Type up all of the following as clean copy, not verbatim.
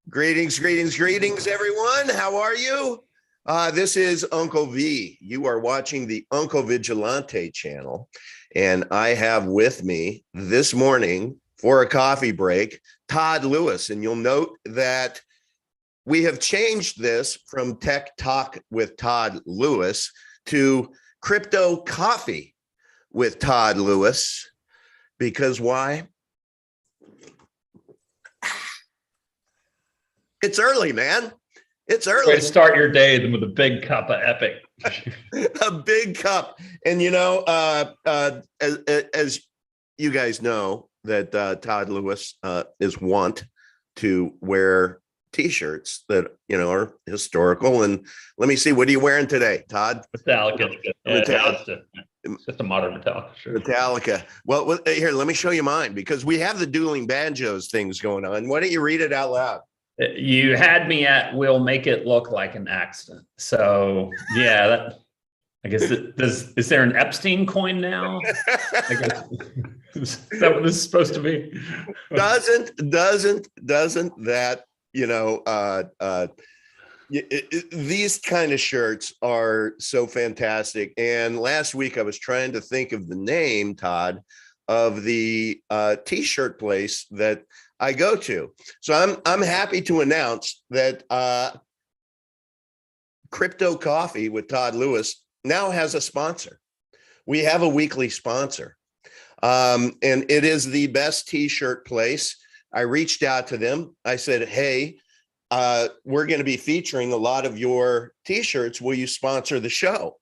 Greetings, greetings, greetings, everyone. How are you? This is Uncle V. You are watching the Uncle Vigilante channel, and I have with me this morning for a coffee break, Todd Lewis. And you'll note that we have changed this from Tech Talk with Todd Lewis to Crypto Coffee with Todd Lewis. Because why? It's early, man. It's early. Way to start your day with a big cup of Epic. A big cup. And, as you guys know, that Todd Lewis is wont to wear T-shirts that, are historical. And let me see, what are you wearing today, Todd? Metallica. Just a modern Metallica shirt. Metallica. Well, here, let me show you mine, because we have the dueling banjos things going on. Why don't you read it out loud? You had me at "we'll make it look like an accident." So yeah, I guess is there an Epstein coin now? I guess, is that what this is supposed to be? Doesn't that these kind of shirts are so fantastic. And last week I was trying to think of the name, Todd, of the T-shirt place that I go to. So I'm happy to announce that Crypto Coffee with Todd Lewis now has a sponsor. We have a weekly sponsor, and it is the best T-shirt place. I reached out to them. I said, hey, we're going to be featuring a lot of your T-shirts. Will you sponsor the show?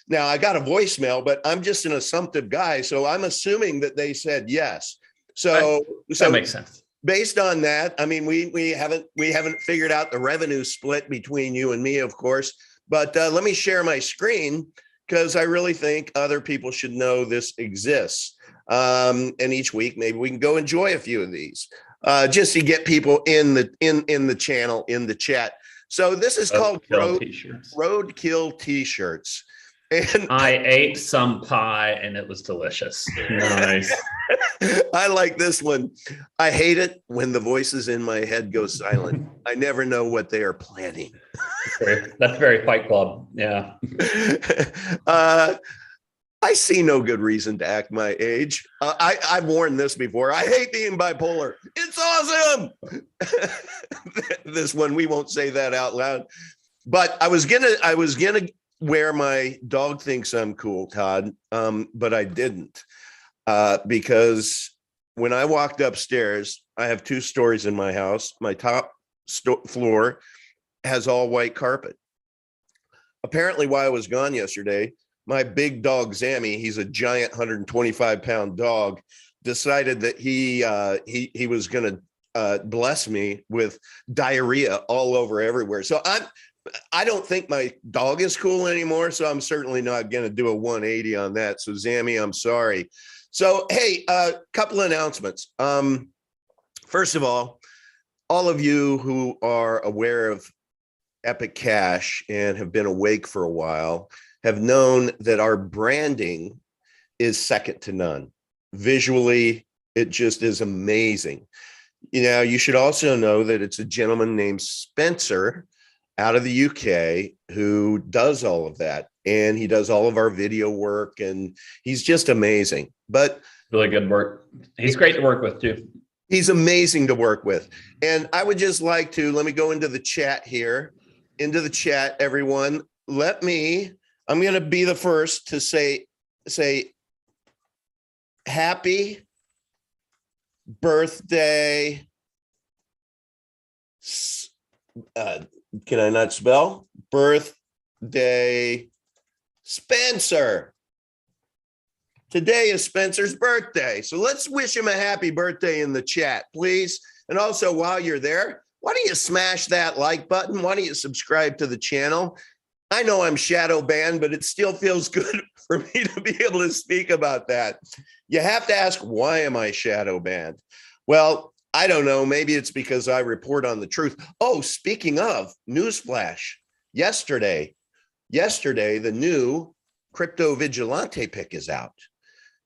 Now, I got a voicemail, but I'm just an assumptive guy, so I'm assuming that they said yes. So that makes sense. Based on that, I mean, we haven't figured out the revenue split between you and me, of course. But let me share my screen, because I really think other people should know this exists. And each week, maybe we can go enjoy a few of these, just to get people in the channel, in the chat. So this is called Roadkill T-shirts. And I ate some pie and it was delicious. Nice. I like this one. I hate it when the voices in my head go silent. I never know what they are planning. That's very Fight Club. Yeah. I see no good reason to act my age. I've worn this before. I hate being bipolar. It's awesome. This one, we won't say that out loud. But I was gonna wear my dog thinks I'm cool, Todd, but I didn't, because when I walked upstairs, I have 2 stories in my house. My top floor has all white carpet. Apparently, while I was gone yesterday, my big dog Zammy, he's a giant 125-pound dog, decided that he was going to bless me with diarrhea all over everywhere. So I don't think my dog is cool anymore, so I'm certainly not going to do a 180 on that. So Zammy, I'm sorry. So, hey, a couple of announcements. First of all of you who are aware of Epic Cash and have been awake for a while have known that our branding is second to none. Visually, it just is amazing. You should also know that it's a gentleman named Spencer out of the UK who does all of that, and he does all of our video work, and he's just amazing. But really good work. He's great to work with too. He's amazing to work with. And I would just like to, let me go into the chat here, everyone. I'm going to be the first to say happy birthday. Can I not spell? Birthday, Spencer. Today is Spencer's birthday. So let's wish him a happy birthday in the chat, please. And also, while you're there, why don't you smash that like button? Why don't you subscribe to the channel? I know I'm shadow banned, but it still feels good for me to be able to speak about that. You have to ask, why am I shadow banned? Well, I don't know. Maybe it's because I report on the truth. Oh, speaking of, newsflash. Yesterday, the new Crypto Vigilante pick is out.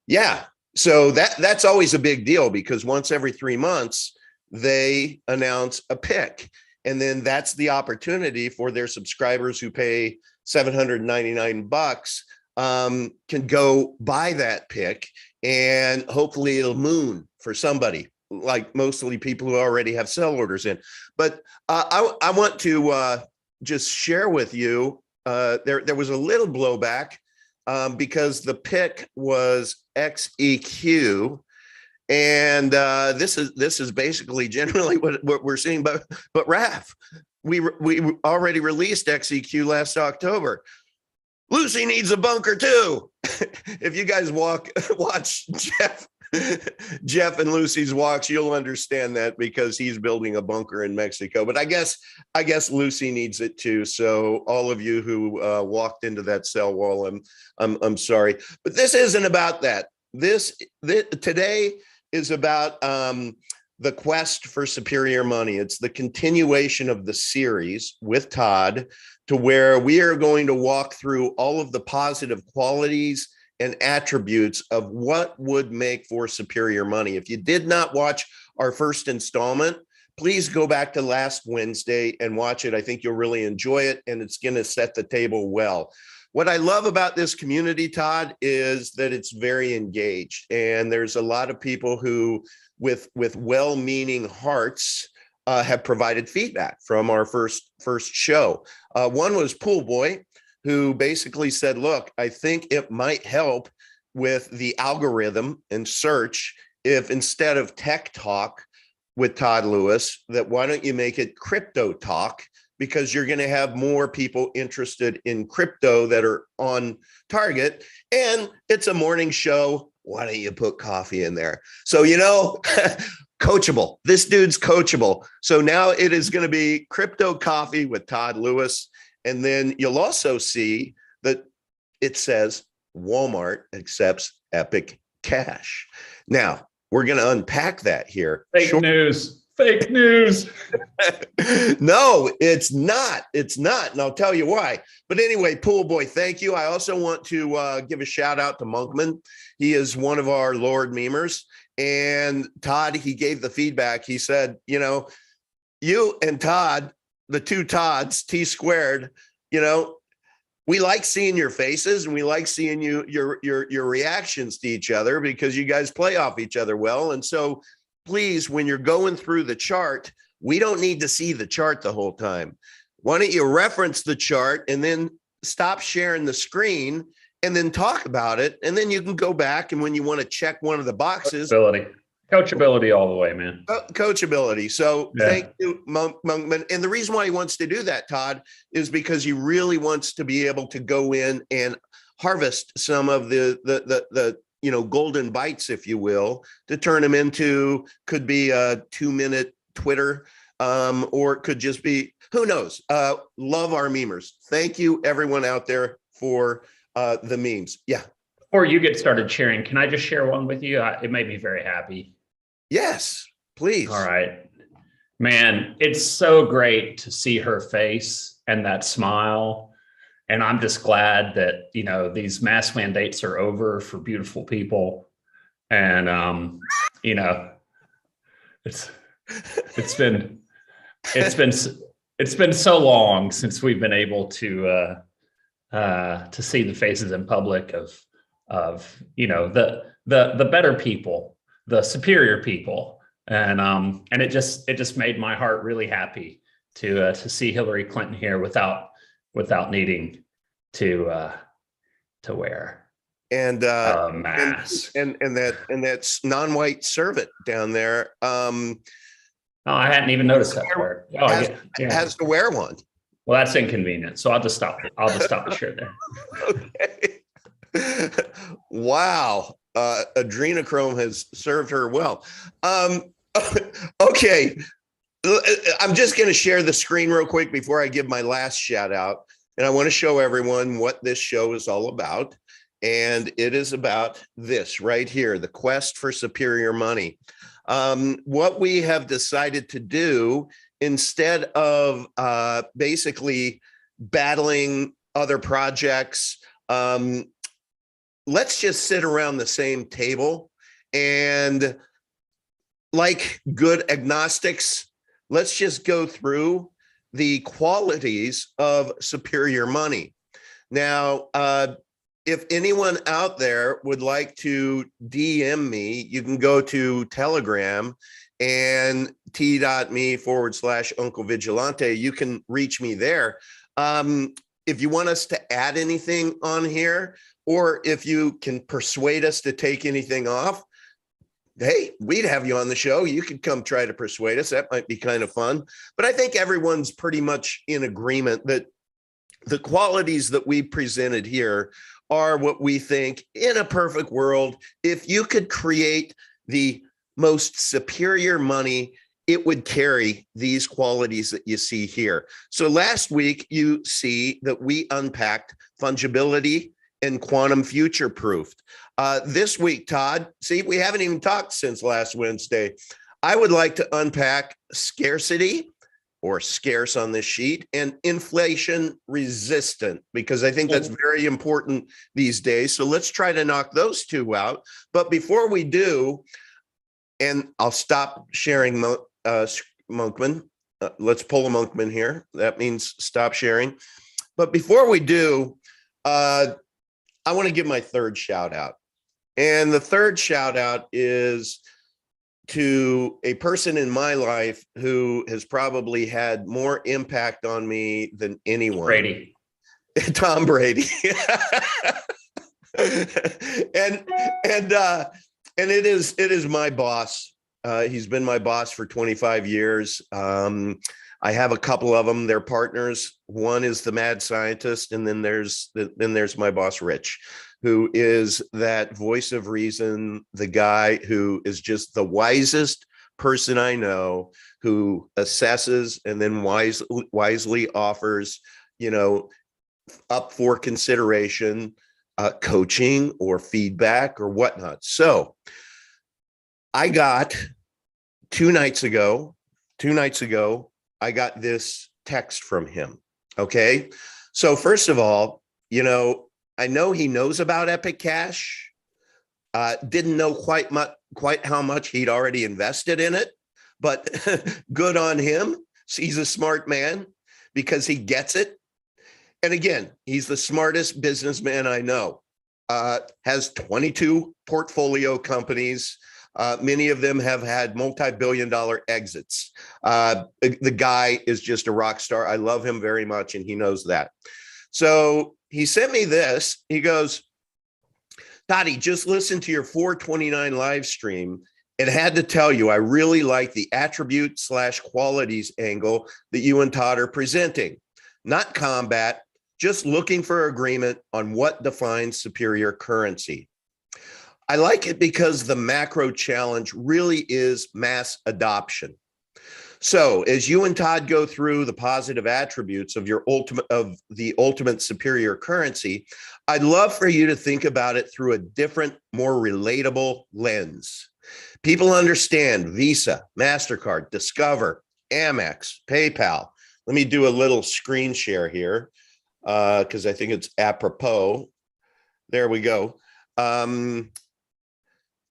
Yeah. So that's always a big deal, because once every 3 months, they announce a pick. And then that's the opportunity for their subscribers who pay $799 can go buy that pick, and hopefully it'll moon for somebody, like mostly people who already have sell orders in. But I want to just share with you, there was a little blowback because the pick was XEQ. And this is basically generally what we're seeing. But Raph, we already released XEQ last October. Lucy needs a bunker too. If you guys watch Jeff and Lucy's walks, you'll understand that, because he's building a bunker in Mexico. But I guess Lucy needs it too. So all of you who walked into that cell wall, I'm sorry. But this isn't about that. This today is about the quest for superior money. It's the continuation of the series with Todd, to where we are going to walk through all of the positive qualities and attributes of what would make for superior money. If you did not watch our first installment, please go back to last Wednesday and watch it. I think you'll really enjoy it, and it's going to set the table well. What I love about this community, Todd, is that it's very engaged, and there's a lot of people who, with well-meaning hearts, have provided feedback from our first show. One was Pool Boy, who basically said, look, I think it might help with the algorithm and search if, instead of tech talk with Todd Lewis, that why don't you make it crypto talk, because you're going to have more people interested in crypto that are on target, and it's a morning show. Why don't you put coffee in there? So, coachable. This dude's coachable. So now it is going to be crypto coffee with Todd Lewis. And then you'll also see that it says Walmart accepts Epic Cash. Now, we're going to unpack that here. Fake news. No, it's not. It's not. And I'll tell you why. But anyway, Pool Boy, thank you. I also want to give a shout out to Monkman. He is one of our Lord memers. And Todd, he gave the feedback. He said, you and Todd, the two Todds, T-squared, we like seeing your faces, and we like seeing your reactions to each other, because you guys play off each other well. And so please, when you're going through the chart, we don't need to see the chart the whole time. Why don't you reference the chart and then stop sharing the screen and then talk about it? And then you can go back, and when you want to check one of the boxes. Coachability all the way, man. Coachability. So yeah. Thank you, Monkman. And the reason why he wants to do that, Todd, is because he really wants to be able to go in and harvest some of the golden bites, if you will, to turn them into, could be a 2-minute Twitter, or it could just be, who knows? Love our memers. Thank you, everyone out there, for the memes. Yeah. Before you get started sharing, can I just share one with you? It made me very happy. Yes, please. All right. Man, it's so great to see her face and that smile. And I'm just glad that, these mask mandates are over for beautiful people. And, it's been so long since we've been able to see the faces in public of the better people, the superior people, and it just made my heart really happy to see Hillary Clinton here without needing to wear a mask and that non-white servant down there. Oh, I hadn't even noticed that part. Has to wear one. Well, that's inconvenient. So I'll just stop the share there. Okay. Wow. Adrenochrome has served her well. Okay. I'm just going to share the screen real quick before I give my last shout out. And I want to show everyone what this show is all about. And it is about this right here, the quest for superior money. What we have decided to do, instead of basically battling other projects, let's just sit around the same table and, like good agnostics, let's just go through the qualities of superior money. Now, if anyone out there would like to DM me, you can go to Telegram and t.me/Uncle Vigilante. You can reach me there. If you want us to add anything on here, or if you can persuade us to take anything off, hey, we'd have you on the show. You could come try to persuade us. That might be kind of fun. But I think everyone's pretty much in agreement that the qualities that we presented here are what we think in a perfect world. If you could create the most superior money, it would carry these qualities that you see here. So last week, you see that we unpacked fungibility and quantum future proofed. This week, Todd, see, we haven't even talked since last Wednesday. I would like to unpack scarcity, or scarce on this sheet, and inflation resistant, because I think that's very important these days. So let's try to knock those two out. But before we do, and I'll stop sharing Monkman. Let's pull a Monkman here. That means stop sharing. But before we do, I want to give my third shout out. And the third shout out is to a person in my life who has probably had more impact on me than anyone. Brady. Tom Brady. and it is my boss. He's been my boss for 25 years. I have a couple of them. They're partners. One is the mad scientist, and then there's my boss, Rich, who is that voice of reason, the guy who is just the wisest person I know, who assesses and then wisely offers, up for consideration, coaching or feedback or whatnot. So I got two nights ago, I got this text from him. Okay. So first of all, I know he knows about Epic Cash. Didn't know quite how much he'd already invested in it, but good on him. He's a smart man because he gets it. And again, he's the smartest businessman I know. Has 22 portfolio companies. Many of them have had multi-billion-dollar exits. The guy is just a rock star. I love him very much, and he knows that. So he sent me this. He goes, Toddy, just listen to your 429 live stream and had to tell you, I really like the attribute/qualities angle that you and Todd are presenting. Not combat, just looking for agreement on what defines superior currency. I like it because the macro challenge really is mass adoption. So as you and Todd go through the positive attributes of the ultimate superior currency, I'd love for you to think about it through a different, more relatable lens. People understand Visa, MasterCard, Discover, Amex, PayPal. Let me do a little screen share here because I think it's apropos. There we go.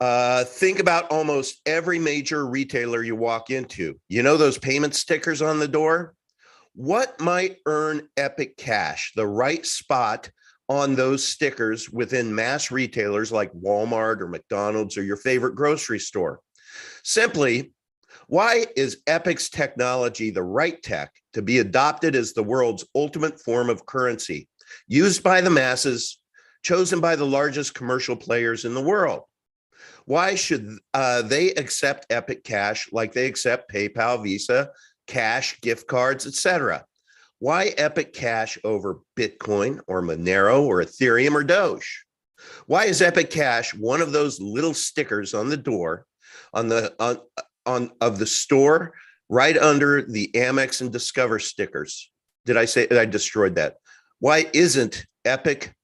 Think about almost every major retailer you walk into. Those payment stickers on the door? What might earn Epic Cash, the right spot on those stickers within mass retailers like Walmart or McDonald's or your favorite grocery store? Simply, why is Epic's technology the right tech to be adopted as the world's ultimate form of currency, used by the masses, chosen by the largest commercial players in the world? Why should they accept Epic Cash like they accept PayPal, Visa, cash, gift cards, etc.? Why Epic Cash over Bitcoin or Monero or Ethereum or Doge? Why is Epic Cash one of those little stickers on the door of the store right under the Amex and Discover stickers? Did I say I destroyed that? Why isn't Epic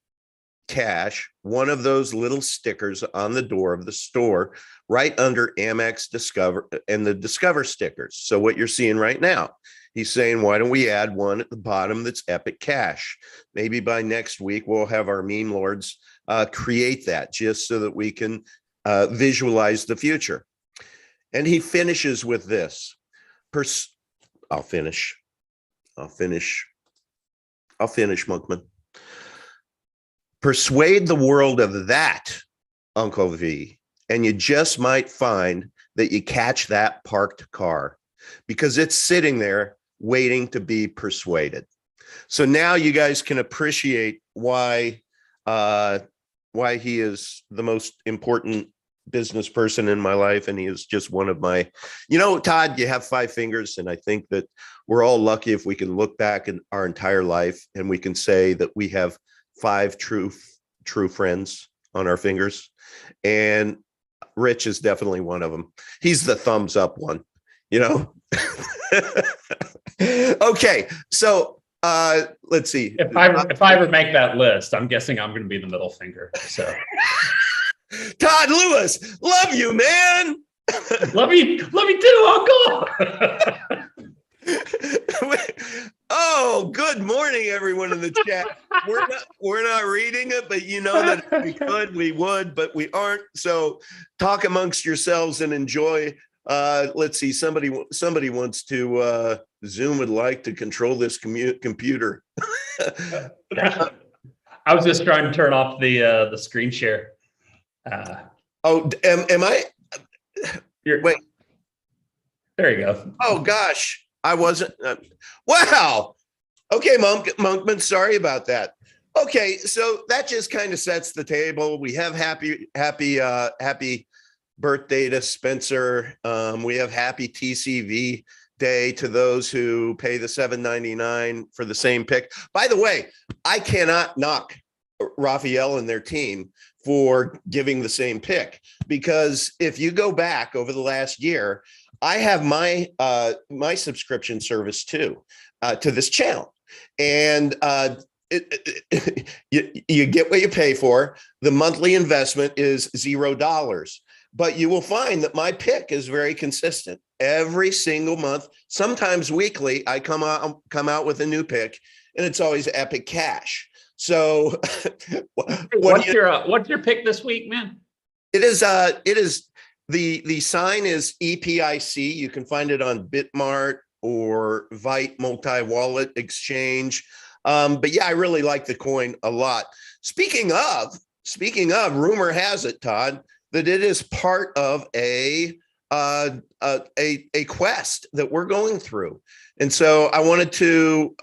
Cash one of those little stickers on the door of the store right under Amex, Discover, and the Discover stickers? So what you're seeing right now, he's saying, why don't we add one at the bottom that's Epic Cash? Maybe by next week, we'll have our meme lords create that just so that we can visualize the future. And he finishes with this. I'll finish. I'll finish, Monkman. Persuade the world of that, Uncle V, and you just might find that you catch that parked car because it's sitting there waiting to be persuaded. So now you guys can appreciate why he is the most important business person in my life, and he is just one of my, Todd, you have 5 fingers, and I think that we're all lucky if we can look back in our entire life and we can say that we have 5 true friends on our fingers, and Rich is definitely one of them. He's the thumbs up one, Okay, so let's see. If I ever make that list, I'm guessing I'm going to be the middle finger. So, Todd Lewis, love you, man. love you too, Uncle. Oh, good morning, everyone in the chat. We're not reading it, but you know that if we could, we would, but we aren't. So talk amongst yourselves and enjoy. Let's see. Somebody wants to. Zoom would like to control this computer. I was just trying to turn off the screen share. Am I? Wait. There you go. Oh gosh, I wasn't. Wow. Okay, Monkman. Sorry about that. Okay, so that just kind of sets the table. We have happy birthday to Spencer. We have happy TCV day to those who pay the $7.99 for the same pick. By the way, I cannot knock Raphael and their team for giving the same pick, because if you go back over the last year, I have my subscription service too to this channel, and you get what you pay for. The monthly investment is $0, but you will find that my pick is very consistent every single month. Sometimes weekly, I come out with a new pick, and it's always Epic Cash. So, what's your pick this week, man? It is the sign is EPIC. You can find it on Bitmart or Vite multi-wallet exchange. But yeah, I really like the coin a lot. Speaking of, rumor has it, Todd, that it is part of a quest that we're going through. And so I wanted to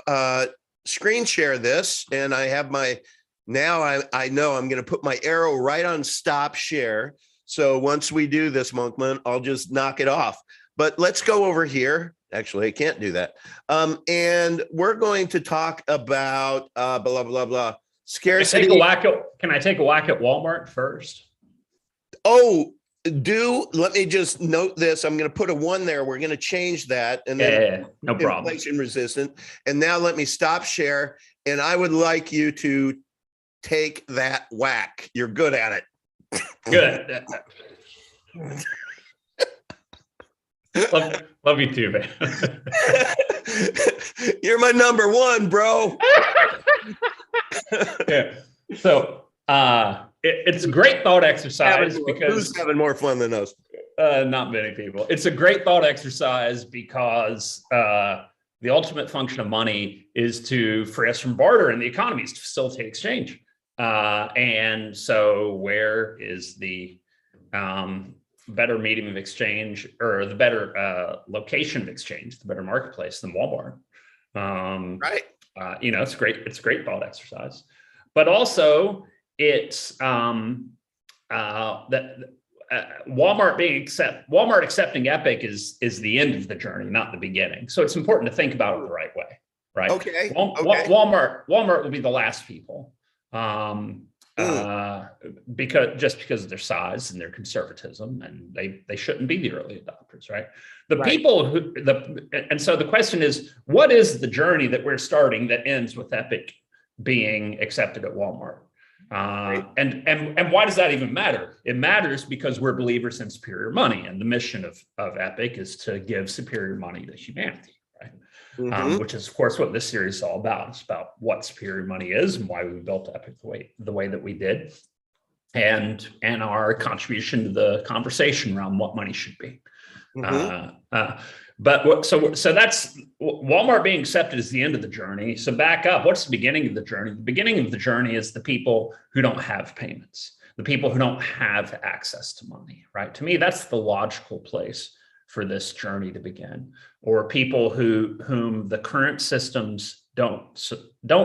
screen share this, and I have I know I'm going to put my arrow right on stop share. So once we do this, Monkman, I'll just knock it off. But let's go over here. Actually, I can't do that. And we're going to talk about blah, blah, blah. Scarcity. Can I take a whack at Walmart first? Oh, let me just note this. I'm going to put a 1 there. We're going to change that. And then no problem. Inflation resistant. And now let me stop share. And I would like you to take that whack. You're good at it. Good. Love you too, man. You're my number 1, bro. Yeah. So it's a great thought exercise because who's having more fun than us? Not many people. It's a great thought exercise because the ultimate function of money is to free us from barter in the economy, is to facilitate exchange. And so where is the better medium of exchange, or the better location of exchange, the better marketplace than Walmart? Right. It's a great thought exercise, but also it's Walmart accepting Epic is the end of the journey, not the beginning. So it's important to think about it the right way, right? Okay. Walmart will be the last people, because of their size and their conservatism, and they shouldn't be the early adopters, right? And so the question is, what is the journey that we're starting that ends with Epic being accepted at Walmart? And why does that even matter? It matters because we're believers in superior money, and the mission of Epic is to give superior money to humanity, right? Mm-hmm. Which is, of course, what this series is all about. It's about what superior money is and why we built Epic the way that we did, and our contribution to the conversation around what money should be. Mm-hmm. So that's Walmart being accepted is the end of the journey. So back up. What's the beginning of the journey? The beginning of the journey is the people who don't have payments, the people who don't have access to money, right? To me, that's the logical place for this journey to begin, or people whom the current systems don't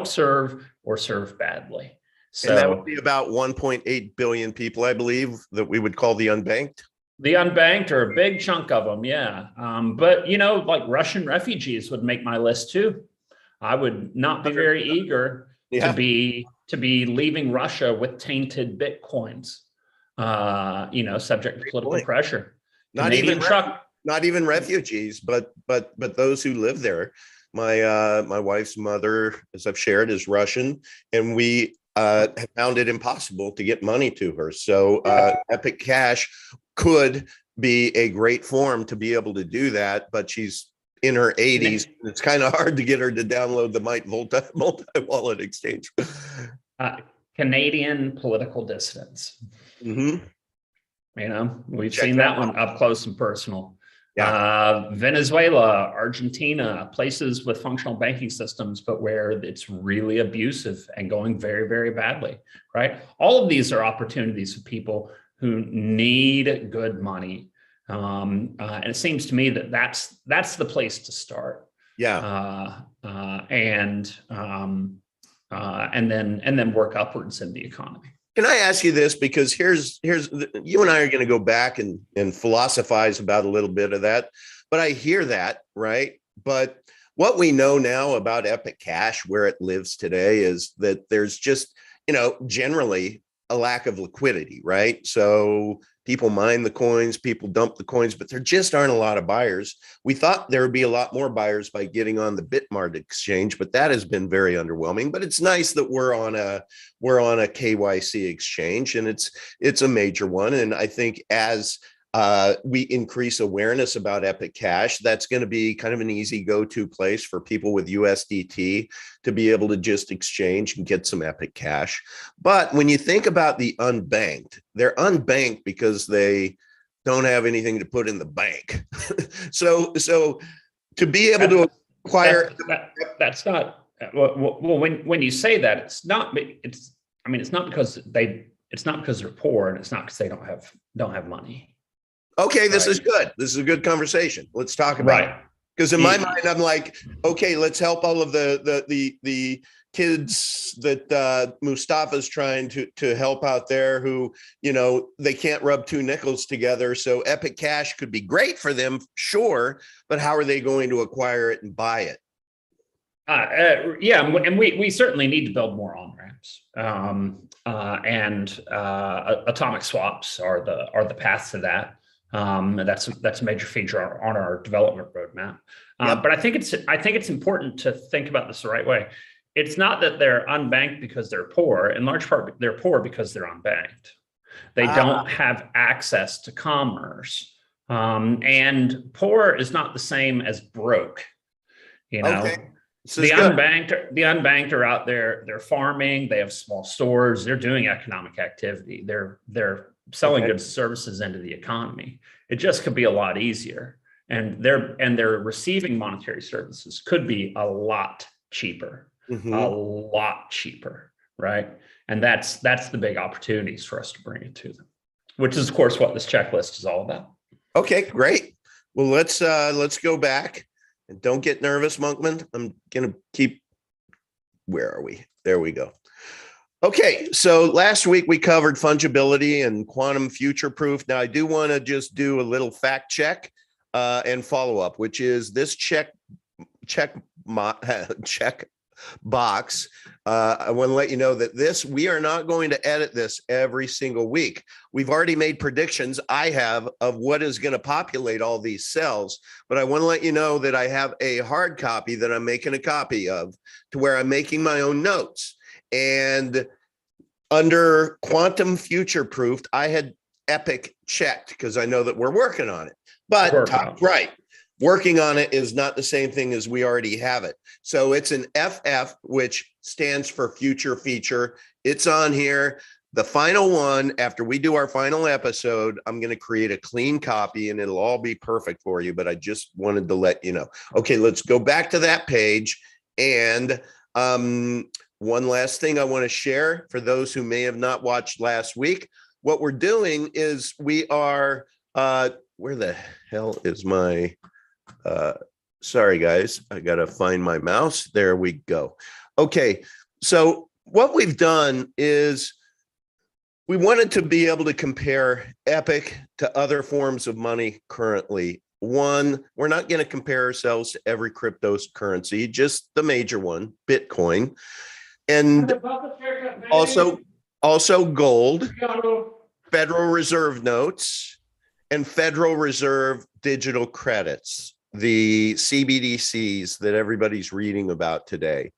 serve or serve badly. So and that would be about 1.8 billion people, I believe, that we would call the unbanked. The unbanked are a big chunk of them, yeah. But like Russian refugees would make my list too. I would not be very eager to be leaving Russia with tainted bitcoins. Subject to political pressure. Not even refugees, but those who live there. My wife's mother, as I've shared, is Russian, and we have found it impossible to get money to her. So Epic Cash could be a great form to be able to do that, but she's in her 80s. It's kind of hard to get her to download the multi-wallet exchange. Canadian political dissidents. Mm-hmm. We've seen that one up close and personal. Yeah. Venezuela, Argentina, places with functional banking systems, but where it's really abusive and going very, very badly, right? All of these are opportunities for people who need good money. And it seems to me that that's the place to start. Yeah. And then work upwards in the economy. Can I ask you this? Because here's you and I are going to go back and philosophize about a little bit of that, but I hear that, right? But what we know now about Epic Cash, where it lives today, is that there's just, generally a lack of liquidity, right? So people mine the coins, people dump the coins, but there just aren't a lot of buyers. We thought there would be a lot more buyers by getting on the Bitmart exchange, but that has been very underwhelming. But it's nice that we're on a KYC exchange, and it's a major one. And I think as we increase awareness about Epic Cash, that's going to be kind of an easy go-to place for people with USDT to be able to just exchange and get some Epic Cash. But when you think about the unbanked, they're unbanked because they don't have anything to put in the bank. so to be able to acquire that's not well when you say that, it's not because they're poor, and it's not because they don't have money. Okay, this is good. This is a good conversation. Let's talk about it. Because in my mind, I'm like, okay, let's help all of the kids that Mustafa's trying to help out there who, they can't rub two nickels together. So Epic Cash could be great for them, sure, but how are they going to acquire it and buy it? And we certainly need to build more on-ramps. And atomic swaps are the path to that. That's a major feature on our development roadmap. But I think it's important to think about this the right way. It's not that they're unbanked because they're poor. In large part, they're poor because they're unbanked. They don't have access to commerce. And poor is not the same as broke. Okay. The unbanked are out there. They're farming. They have small stores. They're doing economic activity. They're selling goods and services into the economy. It just could be a lot easier, and they're receiving monetary services could be a lot cheaper, right? And that's the big opportunities for us to bring it to them, which is of course what this checklist is all about. Okay, great. Well, let's go back, and don't get nervous, Monkman. I'm gonna keep. Where are we? There we go. Okay, so last week we covered fungibility and quantum future proof. Now I do want to just do a little fact check and follow up, which is this check box. I want to let you know that we are not going to edit this every single week. We've already made predictions I have of what is going to populate all these cells, but I want to let you know that I have a hard copy that I'm making a copy of to where I'm making my own notes. And under quantum future proofed, I had Epic checked because I know that we're working on it. But Todd's right. Working on it is not the same thing as we already have it. So it's an FF, which stands for future feature. It's on here. The final one, after we do our final episode, I'm going to create a clean copy and it'll all be perfect for you. But I just wanted to let you know. Okay, let's go back to that page. And one last thing I want to share for those who may have not watched last week. What we're doing is we are, where the hell is my, sorry guys, I got to find my mouse. There we go. Okay, so what we've done is we wanted to be able to compare Epic to other forms of money currently. One, we're not going to compare ourselves to every cryptocurrency, just the major one, Bitcoin. And also gold, Federal Reserve notes, and Federal Reserve digital credits, the CBDCs that everybody's reading about today.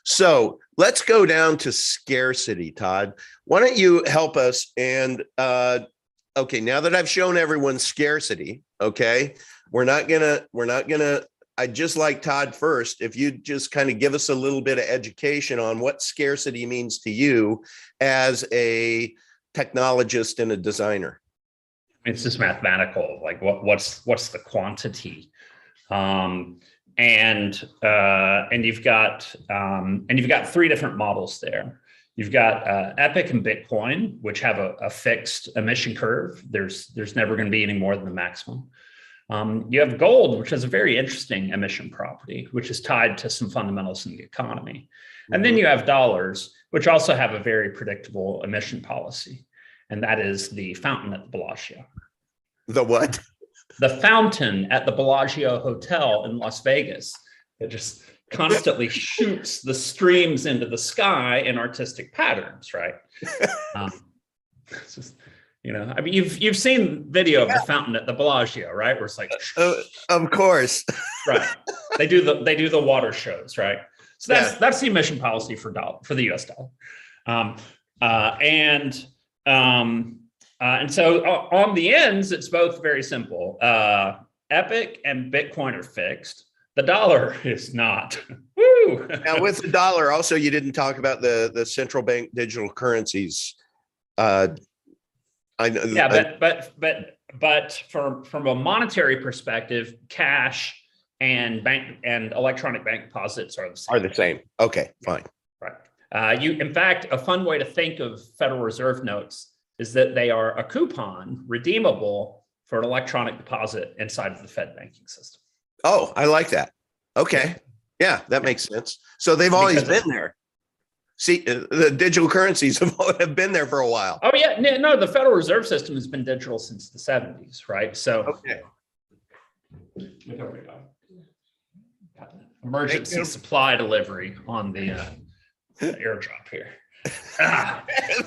So let's go down to scarcity, Todd. Why don't you help us? And okay, now that I've shown everyone scarcity, okay, we're not gonna. I'd just like Todd first, if you just kind of give us a little bit of education on what scarcity means to you as a technologist and a designer. It's just mathematical, like what's the quantity, and you've got three different models there. You've got Epic and Bitcoin, which have a fixed emission curve. There's never going to be any more than the maximum. You have gold, which has a very interesting emission property, which is tied to some fundamentals in the economy. And then you have dollars, which also have a very predictable emission policy. And that is the fountain at the Bellagio. The what? The fountain at the Bellagio Hotel in Las Vegas. It just constantly shoots the streams into the sky in artistic patterns, right? It's just, I mean, you've seen video of the fountain at the Bellagio, right? Where it's like, of course, right? They do the water shows, right? So that's the emission policy for the U.S. dollar, and so on the ends, it's both very simple. Epic and Bitcoin are fixed. The dollar is not. Woo! Now with the dollar, also you didn't talk about the central bank digital currencies. I know. Yeah, but from a monetary perspective, cash and electronic bank deposits are the same. Are the same. Okay, fine. Right. In fact, a fun way to think of Federal Reserve notes is that they are a coupon redeemable for an electronic deposit inside of the Fed banking system. Oh, I like that. Okay. Yeah, that makes sense. So they've always been there. See, the digital currencies have been there for a while. Oh, yeah. No, the Federal Reserve System has been digital since the 70s, right? So, okay. There we go. Emergency supply delivery on the airdrop here.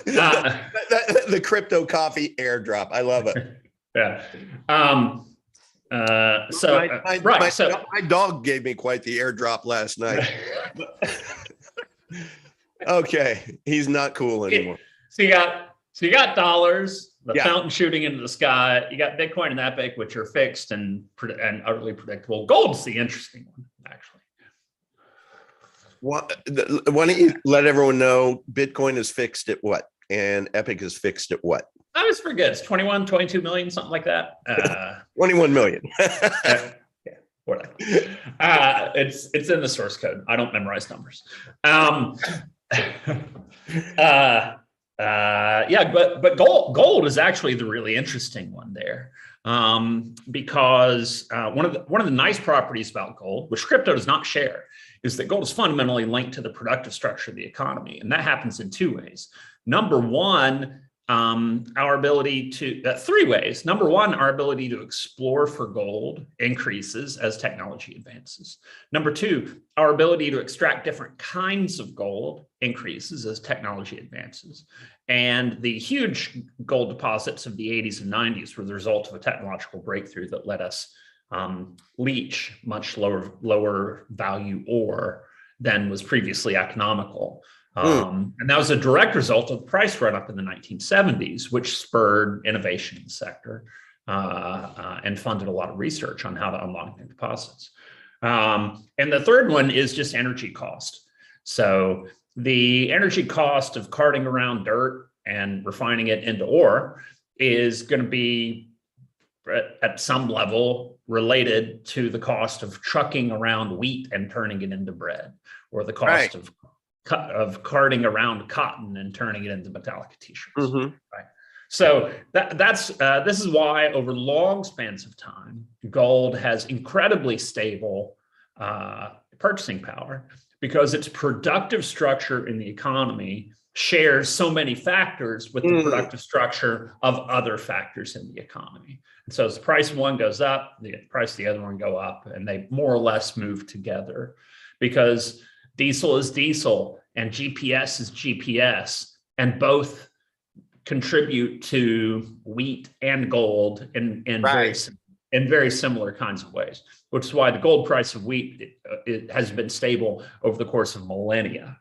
The crypto coffee airdrop. I love it. Yeah. My dog gave me quite the airdrop last night. Okay, he's not cool anymore. So you got dollars, the fountain shooting into the sky. You got Bitcoin and Epic, which are fixed and utterly predictable. Gold's the interesting one, actually. Why don't you let everyone know Bitcoin is fixed at what, and Epic is fixed at what? I always forget. It's 21, 22 million, something like that. 21 million. Yeah, whatever. It's in the source code. I don't memorize numbers. But gold is actually the really interesting one there, because one of the nice properties about gold, which crypto does not share, is that gold is fundamentally linked to the productive structure of the economy, and that happens in two ways. Number one, our ability to three ways. Number one, our ability to explore for gold increases as technology advances. Number two, our ability to extract different kinds of gold increases as technology advances. And the huge gold deposits of the 80s and 90s were the result of a technological breakthrough that let us leach much lower value ore than was previously economical. And that was a direct result of the price run up in the 1970s, which spurred innovation in the sector and funded a lot of research on how to unlock new deposits. And the third one is just energy cost. So the energy cost of carting around dirt and refining it into ore is going to be at some level related to the cost of trucking around wheat and turning it into bread, or the cost of carting around cotton and turning it into metallic t-shirts. Mm-hmm. Right. So this is why over long spans of time, gold has incredibly stable purchasing power, because its productive structure in the economy shares so many factors with the productive structure of other factors in the economy. And so as the price of one goes up, the price of the other one go up, and they more or less move together, because diesel is diesel and GPS is GPS, and both contribute to wheat and gold in very similar kinds of ways, which is why the gold price of wheat it has been stable over the course of millennia,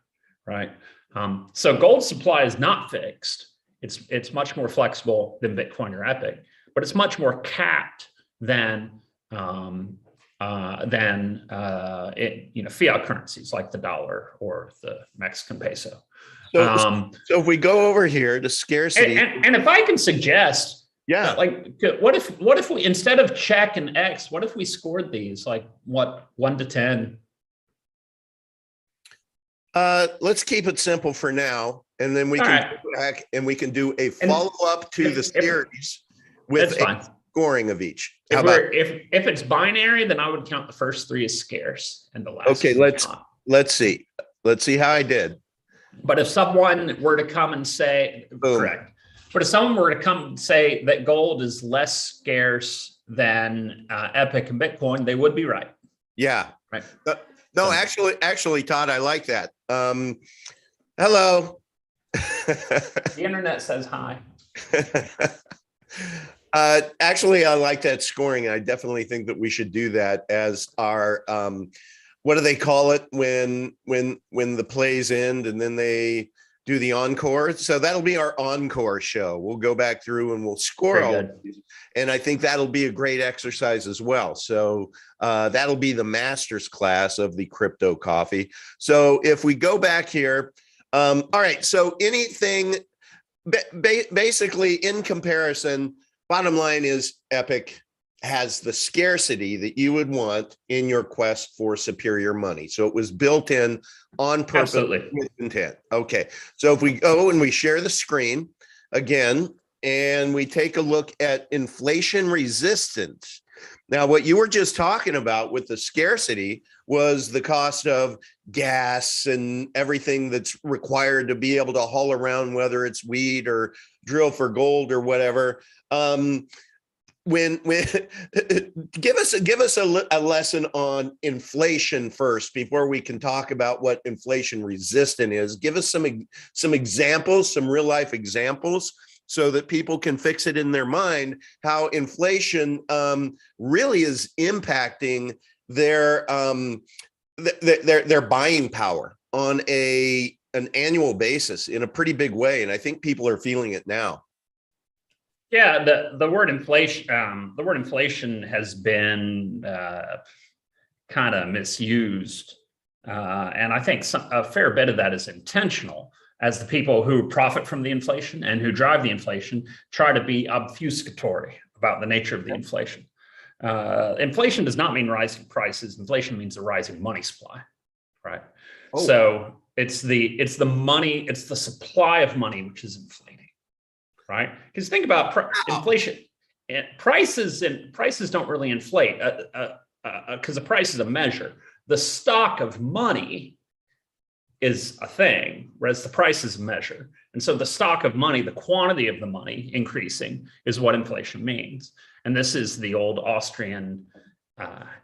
right? So gold supply is not fixed. It's much more flexible than Bitcoin or Epic, but it's much more capped than fiat currencies like the dollar or the Mexican peso. So if we go over here to scarcity, and if I can suggest, like what if we, instead of check and X, what if we scored these like 1 to 10? Let's keep it simple for now, and then we can go back and we can do a follow-up to the series with a scoring of each. If it's binary, then I would count the first 3 as scarce and the last. Okay, let's see how I did. But if someone were to come and say, correct. But if someone were to come and say that gold is less scarce than Epic and Bitcoin, they would be right. Yeah. Right. No, actually, Todd, I like that. Hello. The internet says hi. Actually, I like that scoring. I definitely think that we should do that as our what do they call it when the plays end and then they do the encore? So that'll be our encore show. We'll go back through and we'll score all of these. And I think that'll be a great exercise as well. So that'll be the master's class of the crypto coffee. So if we go back here, all right. So anything basically in comparison, bottom line is Epic has the scarcity that you would want in your quest for superior money. So it was built in on purpose with intent. Okay. So if we go and we share the screen again, and we take a look at inflation resistance. Now, what you were just talking about with the scarcity was the cost of gas and everything that's required to be able to haul around, whether it's wheat or drill for gold or whatever. When give us a lesson on inflation first before we can talk about what inflation resistant is. Give us some examples, some real life examples, so that people can fix it in their mind how inflation really is impacting their buying power on an annual basis in a pretty big way, and I think people are feeling it now. Yeah, the word inflation has been kind of misused, and I think a fair bit of that is intentional, as the people who profit from the inflation and who drive the inflation try to be obfuscatory about the nature of the inflation. Inflation does not mean rising prices. Inflation means a rising money supply, right? Oh. So it's the supply of money which is inflating. Right? Because think about inflation. Prices don't really inflate because the price is a measure. The stock of money is a thing, whereas the price is a measure. And so the stock of money, the quantity of the money increasing, is what inflation means. And this is the old Austrian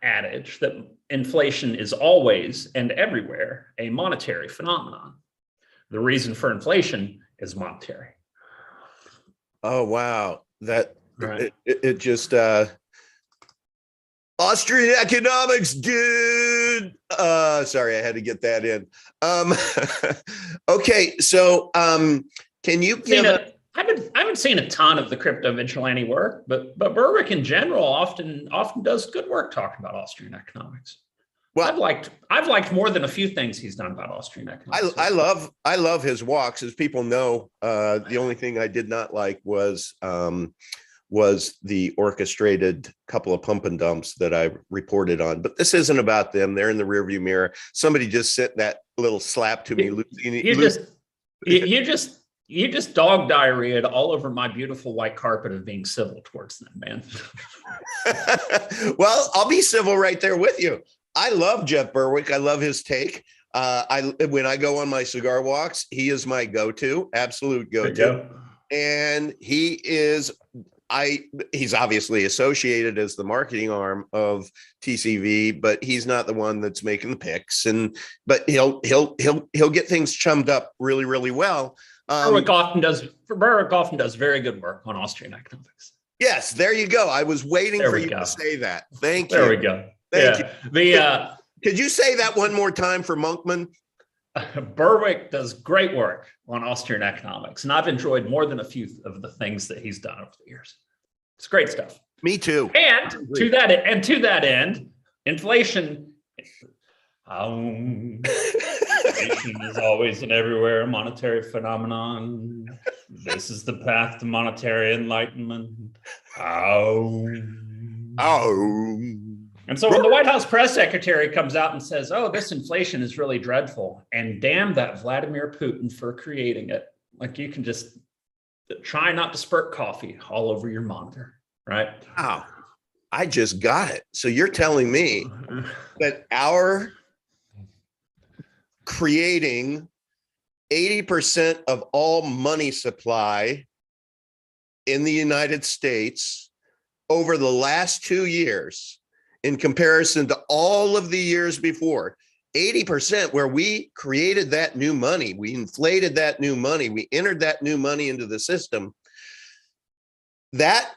adage that inflation is always and everywhere a monetary phenomenon. The reason for inflation is monetary. Oh, wow. That right. it just Austrian economics, dude. Sorry, I had to get that in. Okay, so can you give I haven't seen a ton of the crypto vigilante work, but Berwick in general often does good work talking about Austrian economics. Well, I've liked more than a few things he's done about Austrian economics. I love his walks. As people know, the only thing I did not like was the orchestrated couple of pump and dumps that I reported on. But this isn't about them. They're in the rearview mirror. Somebody just sent that little slap to me. You just dog diarrheaed all over my beautiful white carpet of being civil towards them, man. Well, I'll be civil right there with you. I love Jeff Berwick. I love his take. When I go on my cigar walks, he is my go-to, absolute go-to. And he's obviously associated as the marketing arm of TCV, but he's not the one that's making the picks. But he'll get things chummed up really, really well. Berwick often does very good work on Austrian economics. Yes, there you go. I was waiting for you to say that. Thank you. There we go. Thank you. Could you say that one more time for Monkman? Berwick does great work on Austrian economics, and I've enjoyed more than a few of the things that he's done over the years. It's great stuff. Me too. And to that end, inflation. Inflation is always and everywhere a monetary phenomenon. This is the path to monetary enlightenment. And so when the White House press secretary comes out and says, "Oh, this inflation is really dreadful," and damn that Vladimir Putin for creating it, like you can just try not to spurt coffee all over your monitor, right? Wow, I just got it. So you're telling me that our creating 80% of all money supply in the United States over the last 2 years, in comparison to all of the years before, 80%, where we created that new money, we inflated that new money, we entered that new money into the system, that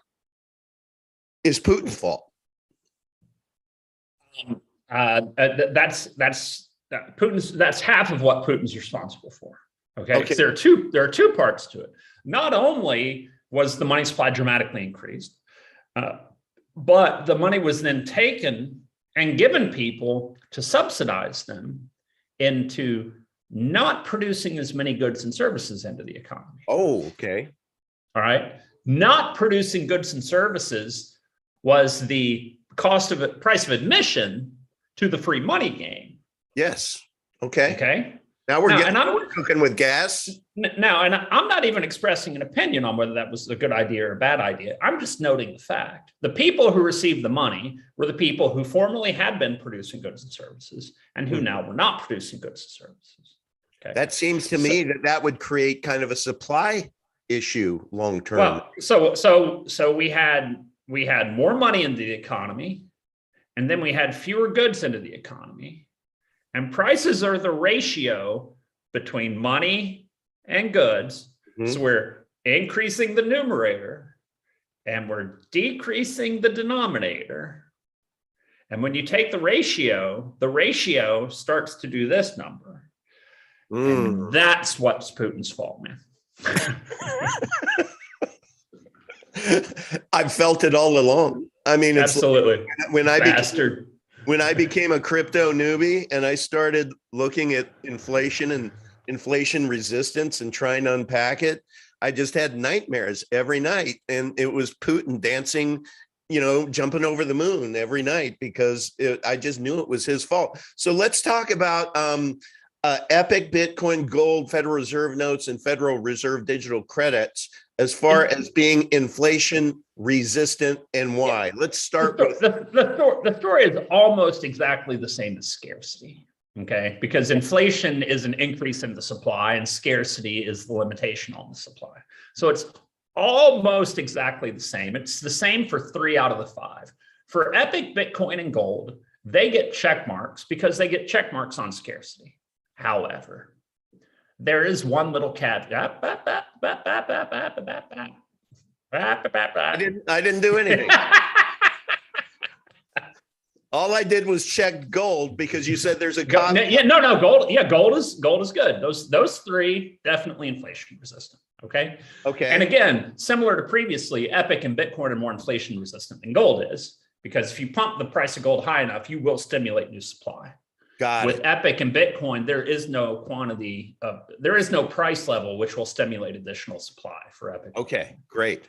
is Putin's fault. That's half of what Putin's responsible for. Okay. There are two parts to it. Not only was the money supply dramatically increased, but the money was then taken and given people to subsidize them into not producing as many goods and services into the economy. Oh, okay. All right. Not producing goods and services was the price of admission to the free money game. Yes. Okay. Okay. Now we're cooking with gas. Now, and I'm not even expressing an opinion on whether that was a good idea or a bad idea. I'm just noting the fact. The people who received the money were the people who formerly had been producing goods and services and who now were not producing goods and services. Okay. That seems to me that would create kind of a supply issue long term. Well, so we had more money into the economy, and then we had fewer goods into the economy. And prices are the ratio between money and goods. Mm-hmm. So we're increasing the numerator and we're decreasing the denominator. And when you take the ratio starts to do this number. And that's what's Putin's fault, man. I've felt it all along. I mean, it's absolutely when I became a crypto newbie and I started looking at inflation and inflation resistance and trying to unpack it, I just had nightmares every night. And it was Putin dancing, jumping over the moon every night because I just knew it was his fault. So let's talk about Epic, Bitcoin, gold, Federal Reserve notes, and Federal Reserve digital credits as far as being inflation resistant and why. Let's start with the story is almost exactly the same as scarcity. Okay, because inflation is an increase in the supply and scarcity is the limitation on the supply. So it's almost exactly the same. It's the same for 3 out of the 5. For Epic, Bitcoin, and gold, they get check marks because they get check marks on scarcity. However, there is one little caveat. I didn't do anything. All I did was check gold because you said there's a gold. Gold is good. Those 3 definitely inflation resistant. Okay. Okay. And again, similar to previously, Epic and Bitcoin are more inflation resistant than gold is. because if you pump the price of gold high enough, you will stimulate new supply. Got With it. Epic and Bitcoin, there is no there is no price level which will stimulate additional supply for Epic. Okay, great.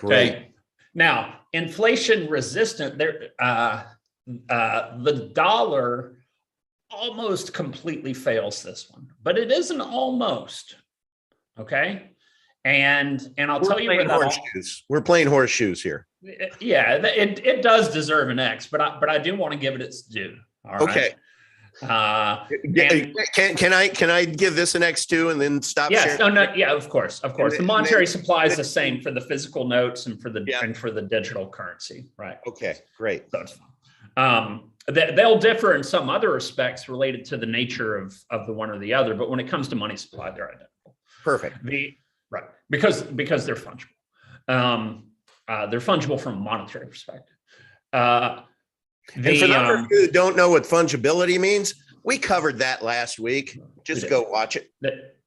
Okay. Now, inflation resistant, the dollar almost completely fails this one, but it isn't almost. Okay. And I'll tell you where we're playing horseshoes here. Yeah, it does deserve an X, but I do want to give it its due. All right. Okay. And, can I give this an X too and then stop? Yes. sharing? No. Yeah. Of course. The monetary supply is the same for the physical notes and for the digital currency. Right. Okay. Great. So it's fine. They'll differ in some other respects related to the nature of the one or the other, but when it comes to money supply, they're identical. Perfect. Right. Because they're fungible. They're fungible from a monetary perspective. And for those who don't know what fungibility means, we covered that last week. Just go watch it.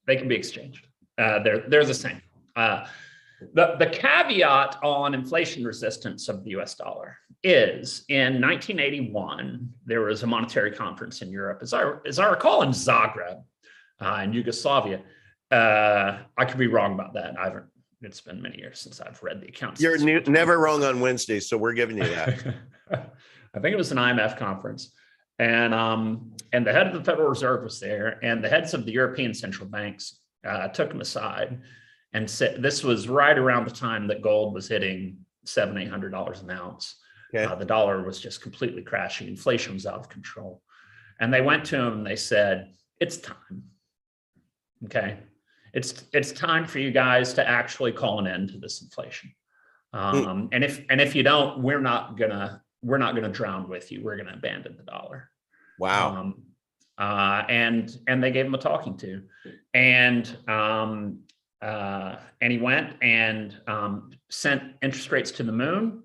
They can be exchanged. They're the same. The caveat on inflation resistance of the US dollar is in 1981, there was a monetary conference in Europe, as I recall, in Zagreb, in Yugoslavia. I could be wrong about that. It's been many years since I've read the accounts. You're never wrong on Wednesdays, so we're giving you that. I think it was an IMF conference, and the head of the Federal Reserve was there, and the heads of the European central banks took him aside and said, this was right around the time that gold was hitting $700-800 an ounce. Okay. The dollar was just completely crashing. Inflation was out of control, and they went to him and they said, "It's time. Okay, it's time for you guys to actually call an end to this inflation. And if you don't, we're not gonna drown with you. We're gonna abandon the dollar." Wow. And they gave him a talking to, and he went and sent interest rates to the moon,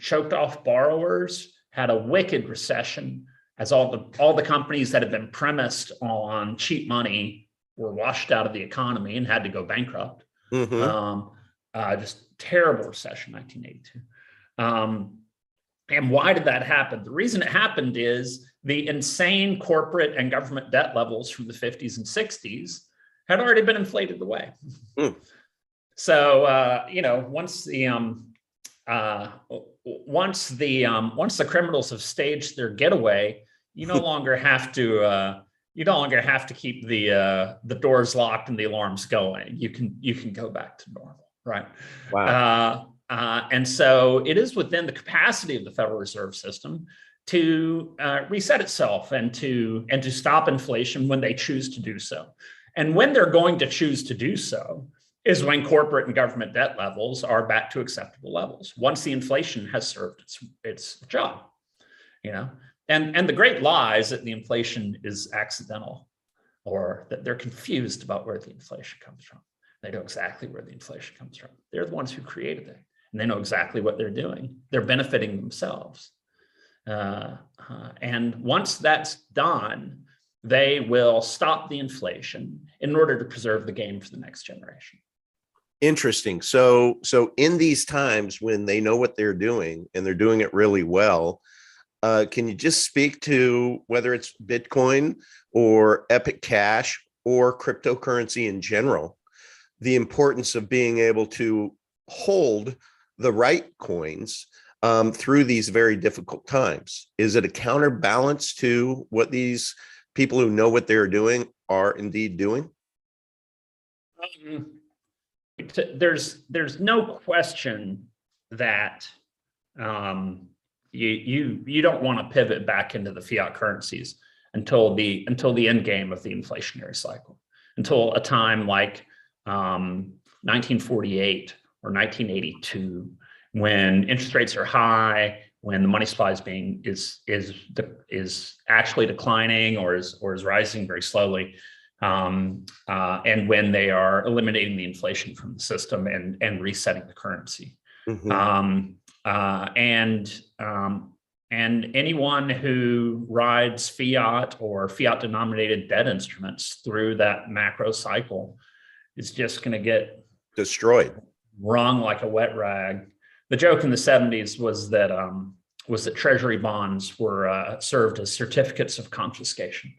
choked off borrowers, had a wicked recession, as all the companies that had been premised on cheap money were washed out of the economy and had to go bankrupt. Mm-hmm. Just terrible recession, 1982. And why did that happen? The reason it happened is the insane corporate and government debt levels from the 50s and 60s had already been inflated away. Mm. So once the criminals have staged their getaway, you no longer have to keep the doors locked and the alarms going. You can go back to normal, right? Wow. And so it is within the capacity of the Federal Reserve System to reset itself and to stop inflation when they choose to do so. And when they're going to choose to do so is when corporate and government debt levels are back to acceptable levels, once the inflation has served its job, And the great lie is that the inflation is accidental, or that they're confused about where the inflation comes from. They know exactly where the inflation comes from. They're the ones who created it, and they know exactly what they're doing. They're benefiting themselves. And once that's done, they will stop the inflation in order to preserve the game for the next generation. Interesting. So in these times when they know what they're doing and they're doing it really well, can you just speak to whether it's Bitcoin or Epic Cash or cryptocurrency in general, the importance of being able to hold the right coins through these very difficult times? Is it a counterbalance to what these people who know what they're doing are indeed doing? There's no question that you don't want to pivot back into the fiat currencies until the end game of the inflationary cycle, until a time like 1948 or 1982, when interest rates are high, when the money supply is actually declining or is rising very slowly, and when they are eliminating the inflation from the system and resetting the currency. Mm-hmm. And anyone who rides fiat or fiat denominated debt instruments through that macro cycle is just going to get destroyed, wrung like a wet rag. the joke in the 70s was that treasury bonds were served as certificates of confiscation.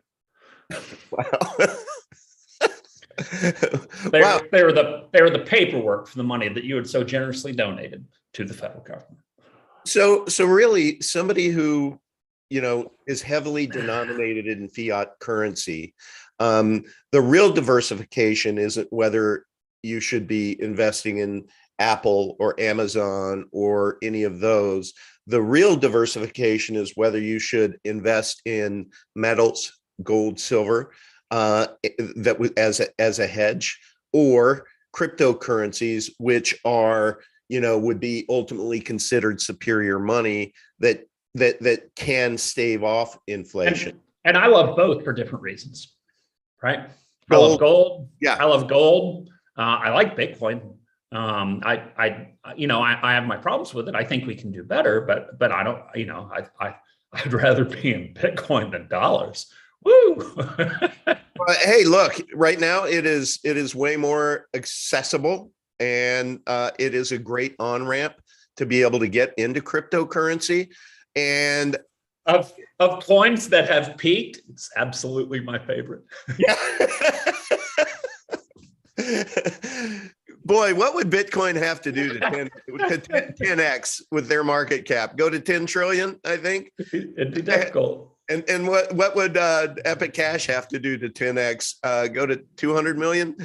Wow. They were the paperwork for the money that you had so generously donated to the federal government. So really, somebody who, is heavily denominated in fiat currency, the real diversification isn't whether you should be investing in Apple or Amazon or any of those. The real diversification is whether you should invest in metals, gold, silver, as a hedge, or cryptocurrencies, which are, would be ultimately considered superior money that can stave off inflation. And I love both for different reasons, right? Gold. I love gold. Yeah. I love gold. I like Bitcoin. I have my problems with it. I think we can do better, but I don't, I'd rather be in Bitcoin than dollars. Woo! Hey, look, right now it is way more accessible, and it is a great on-ramp to be able to get into cryptocurrency. And of coins that have peaked, it's absolutely my favorite. Yeah. Boy, what would Bitcoin have to do to 10x with their market cap? Go to 10 trillion, I think. It'd be difficult. And what would Epic Cash have to do to 10x? Go to 200 million?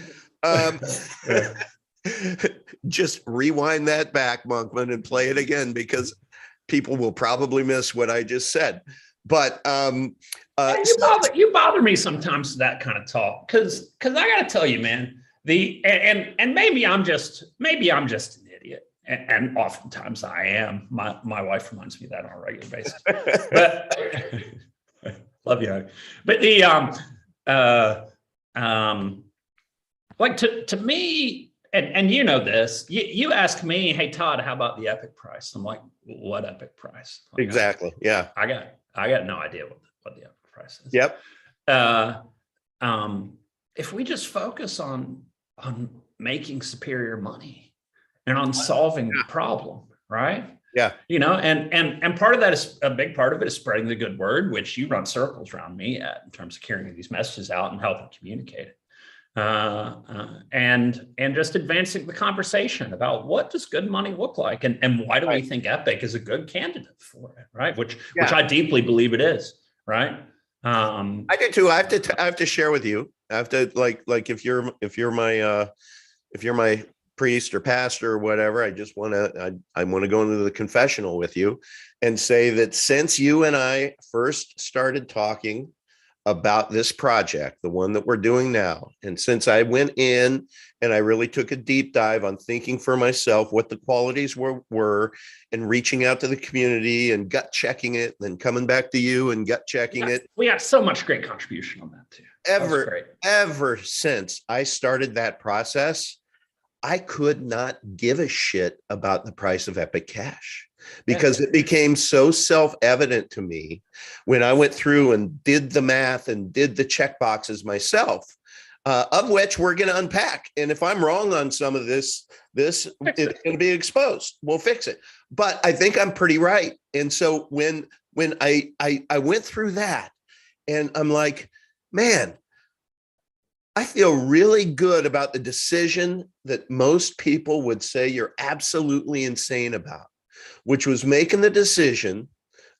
Just rewind that back, Monkman, and play it again, because people will probably miss what I just said. But you bother me sometimes with that kind of talk, because I got to tell you, man, and maybe I'm just an idiot, and oftentimes I am. My wife reminds me of that on a regular basis. But love you, but like to me. And you know this, you ask me, hey, Todd, how about the Epic price? I'm like, what Epic price? Like, exactly. Yeah. I got no idea what the Epic price is. Yep. If we just focus on making superior money and on solving the problem, right? Yeah. And part of that is, a big part of it is spreading the good word, which you run circles around me at, in terms of carrying these messages out and helping communicate it. And just advancing the conversation about what does good money look like, and why do we think Epic is a good candidate for it, right? Which I deeply believe it is, right? I do too. I have to share with you. I have to like if you're my priest or pastor or whatever, I want to go into the confessional with you and say that since you and I first started talking about this project, the one that we're doing now, and since I went in and I really took a deep dive on thinking for myself what the qualities were and reaching out to the community and gut checking it, and then coming back to you and gut checking it. We got so much great contribution on that too. Ever since I started that process, I could not give a shit about the price of Epic Cash, because it became so self-evident to me when I went through and did the math and did the check boxes myself, of which we're going to unpack. And if I'm wrong on some of this it's going to be exposed. We'll fix it. But I think I'm pretty right. And so when I went through that, and I'm like, man, I feel really good about the decision that most people would say you're absolutely insane about, which was making the decision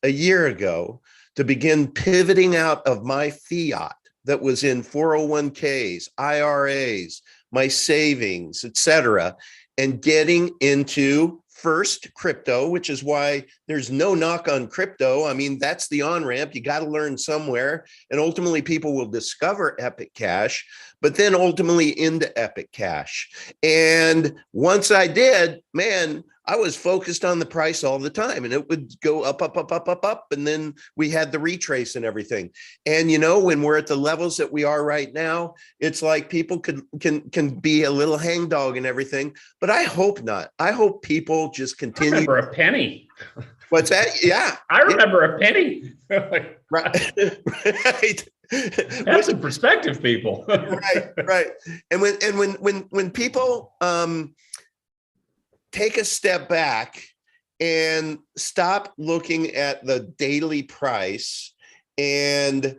a year ago to begin pivoting out of my fiat that was in 401ks, IRAs, my savings, etc., and getting into first crypto, which is why there's no knock on crypto. I mean, that's the on-ramp. You got to learn somewhere. And ultimately people will discover Epic Cash, but then ultimately into Epic Cash. And once I did, man, I was focused on the price all the time, and it would go up, up, up, up, up, up. And then we had the retrace and everything. And, when we're at the levels that we are right now, it's like people can be a little hangdog and everything, but I hope not. I hope people just continue. I remember a penny. What's that? Yeah. I remember a penny. Right. Right. That's a perspective, people. Right. And when people take a step back and stop looking at the daily price and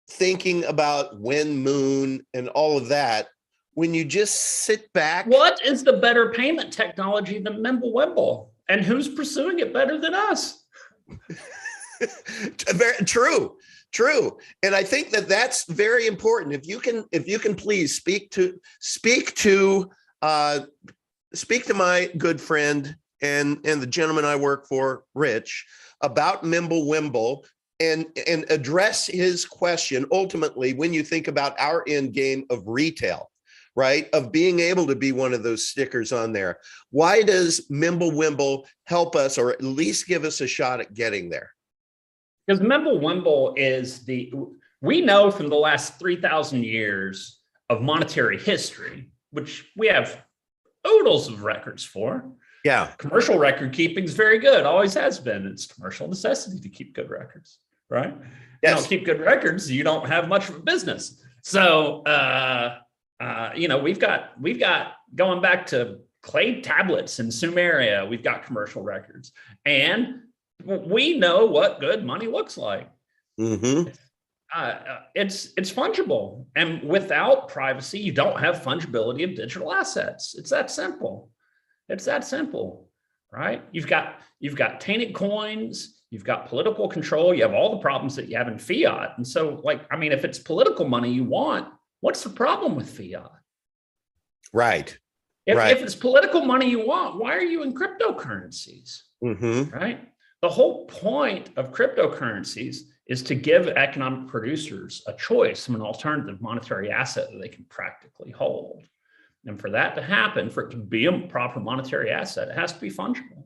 thinking about when moon and all of that. When you just sit back. What is the better payment technology than Mimblewimble? And who's pursuing it better than us? Very true. And I think that that's very important. If you can please speak to my good friend and the gentleman I work for, Rich, about Mimblewimble and address his question. Ultimately, when you think about our end game of retail, right, of being able to be one of those stickers on there, why does Mimblewimble help us, or at least give us a shot at getting there? Because Mimblewimble is we know from the last 3,000 years of monetary history, which we have oodles of records for. Yeah. Commercial record keeping is very good, always has been. It's commercial necessity to keep good records, right? Yes. You don't keep good records, you don't have much of a business. So, we've got going back to clay tablets in Sumeria, we've got commercial records, and we know what good money looks like. Mm-hmm. It's fungible, and without privacy, you don't have fungibility of digital assets. It's that simple. Right? You've got tainted coins. You've got political control. You have all the problems that you have in fiat. And so, if it's political money you want, what's the problem with fiat? Right. If it's political money you want, why are you in cryptocurrencies? Mm-hmm. Right? The whole point of cryptocurrencies is to give economic producers a choice of an alternative monetary asset that they can practically hold. And for that to happen, for it to be a proper monetary asset, it has to be fungible.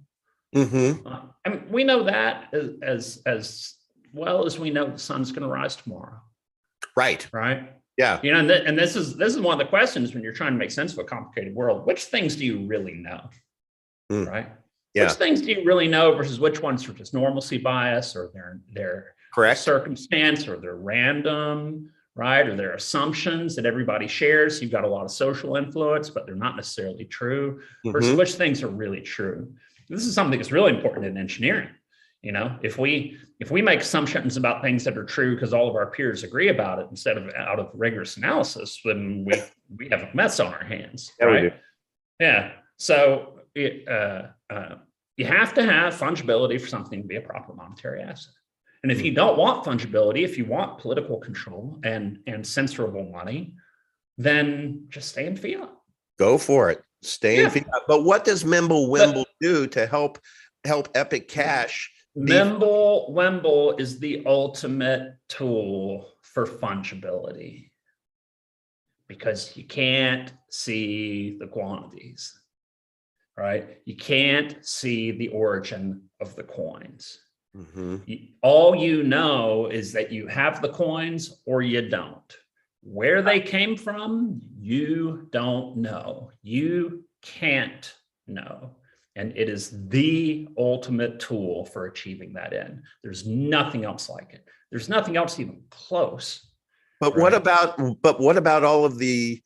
Mm-hmm. And we know that as well as we know the sun's going to rise tomorrow. Right. Yeah. And this is one of the questions when you're trying to make sense of a complicated world. Which things do you really know? Right. Yeah. Which things do you really know versus which ones are just normalcy bias, or they're correct circumstance, or they're random, right? Or they're assumptions that everybody shares. You've got a lot of social influence, but they're not necessarily true. Versus which things are really true. This is something that's really important in engineering. If we make assumptions about things that are true because all of our peers agree about it instead of out of rigorous analysis, then we have a mess on our hands, right? We do. Yeah. So you have to have fungibility for something to be a proper monetary asset. And if you don't want fungibility, if you want political control and censorable money, then just stay in fiat. Go for it. Stay in fiat. But what does Mimblewimble do to help Epic Cash? Mimblewimble is the ultimate tool for fungibility, because you can't see the quantities, right? You can't see the origin of the coins. Mm-hmm. All you know is that you have the coins or you don't. Where they came from, you don't know. You can't know. And it is the ultimate tool for achieving that end. There's nothing else like it. There's nothing else even close. But what about all of the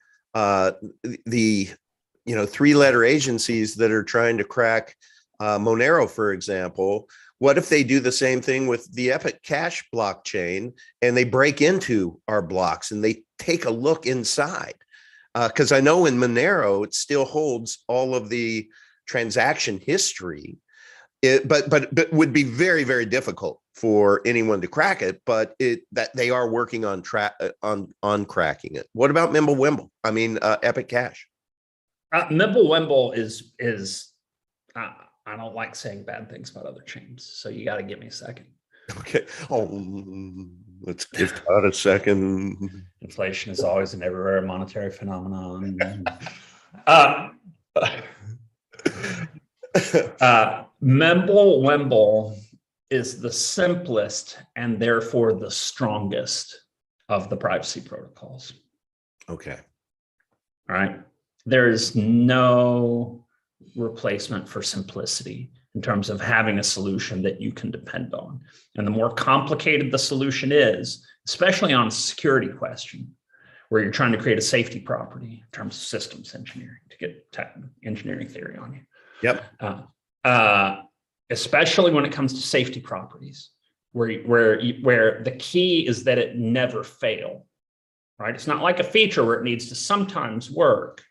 three-letter agencies that are trying to crack Monero, for example? What if they do the same thing with the Epic Cash blockchain and they break into our blocks and they take a look inside? Because I know in Monero, it still holds all of the transaction history, but would be very, very difficult for anyone to crack it. But that they are working on cracking it. What about Mimblewimble? Epic Cash. Mimblewimble is I don't like saying bad things about other chains, so you got to give me a second. Okay. Oh, let's give Todd a second. Inflation is always an everywhere monetary phenomenon. Mimblewimble is the simplest and therefore the strongest of the privacy protocols. Okay. All right. There is no replacement for simplicity in terms of having a solution that you can depend on. And the more complicated the solution is, especially on a security question, where you're trying to create a safety property in terms of systems engineering to get engineering theory on you. Yep. especially when it comes to safety properties, where the key is that it never fail, right? It's not like a feature where it needs to sometimes work.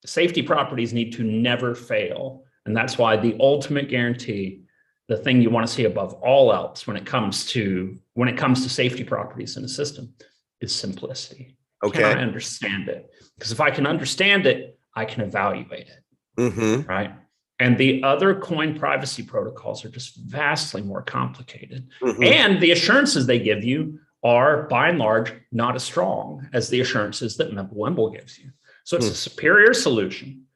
Safety properties need to never fail. And that's why the ultimate guarantee, the thing you want to see above all else when it comes to safety properties in a system, is simplicity. Okay. Can I understand it? Because if I can understand it, I can evaluate it, right? And the other coin privacy protocols are just vastly more complicated. And the assurances they give you are, by and large, not as strong as the assurances that Mimblewimble gives you. So it's a superior solution,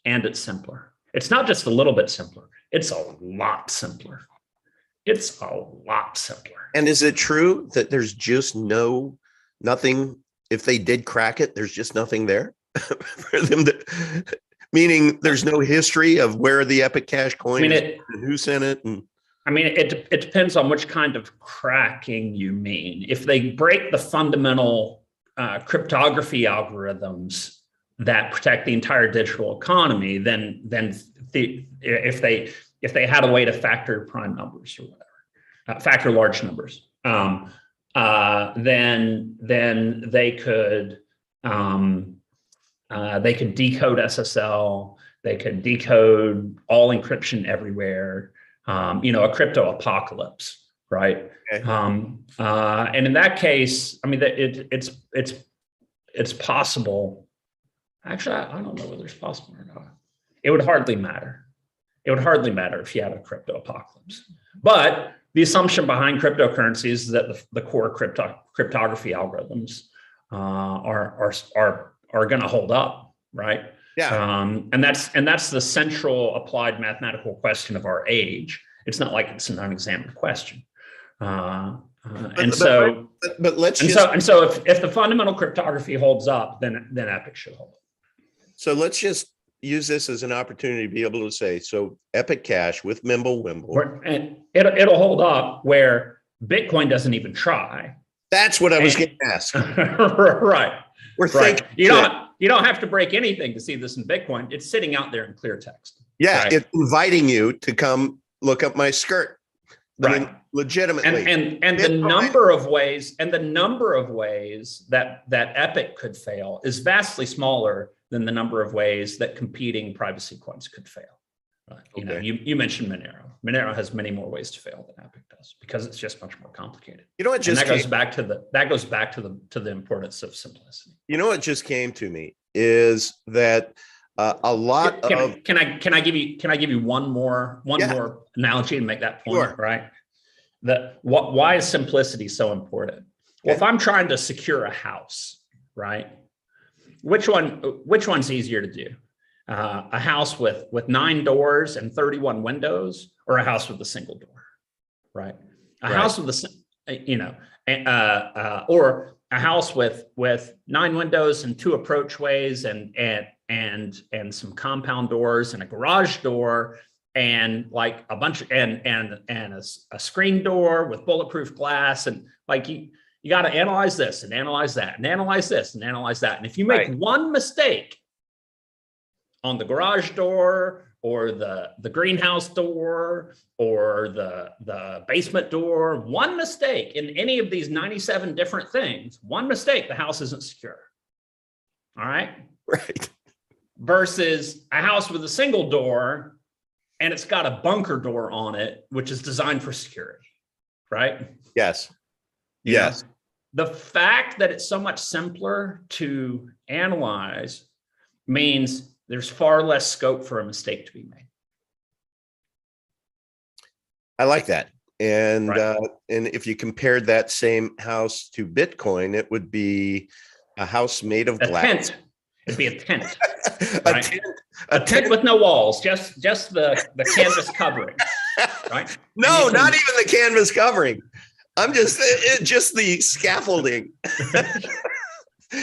and it's simpler. It's not just a little bit simpler. It's a lot simpler. It's a lot simpler. And is it true that there's just nothing, if they did crack it, there's just nothing there for them to, meaning there's no history of where the Epic Cash coin is and who sent it? It depends on which kind of cracking you mean. If they break the fundamental cryptography algorithms that protect the entire digital economy, then if they had a way to factor prime numbers or whatever, factor large numbers, then they could decode SSL, they could decode all encryption everywhere, a crypto apocalypse, right? Okay. And in that case, I mean, it's possible. Actually, I don't know whether it's possible or not. It would hardly matter. It would hardly matter if you had a crypto apocalypse. But the assumption behind cryptocurrencies is that the core cryptography algorithms are going to hold up, right? Yeah. And that's the central applied mathematical question of our age. It's not like it's an unexamined question. So if the fundamental cryptography holds up, then Epic should hold up. So let's just use this as an opportunity to be able to say, so Epic Cash with Mimblewimble. And it'll hold up where Bitcoin doesn't even try. That's what I was going to ask. Right. We're thinking you don't have to break anything to see this in Bitcoin. It's sitting out there in clear text. Yeah, right? It's inviting you to come look up my skirt. I mean, legitimately. And the number of ways that Epic could fail is vastly smaller than the number of ways that competing privacy coins could fail. Right? Okay. You mentioned Monero. Monero has many more ways to fail than Epic does because it's just much more complicated. You know what just goes back to the importance of simplicity. You know what just came to me is that a lot of can I give you one more analogy to make that point? Sure. Right. Why is simplicity so important? Well, if I'm trying to secure a house, right? Which one's easier to do? A house with 9 doors and 31 windows, or a house with a single door, right? House with or a house with 9 windows and 2 approachways and some compound doors and a garage door and like a bunch of, and a screen door with bulletproof glass, and like you got to analyze this and analyze that and analyze this and analyze that. And if you make one mistake on the garage door or the greenhouse door or the basement door, one mistake in any of these 97 different things, one mistake, the house isn't secure. All right. Right. Versus a house with a single door and it's got a bunker door on it, which is designed for security. Right. Yes. Yes. The fact that it's so much simpler to analyze means there's far less scope for a mistake to be made. I like that. And and if you compared that same house to Bitcoin, it would be a house made of glass. Tent. It'd be a tent. Right? a tent with no walls, just the canvas covering. Right? No, not even the canvas covering. I'm just the scaffolding.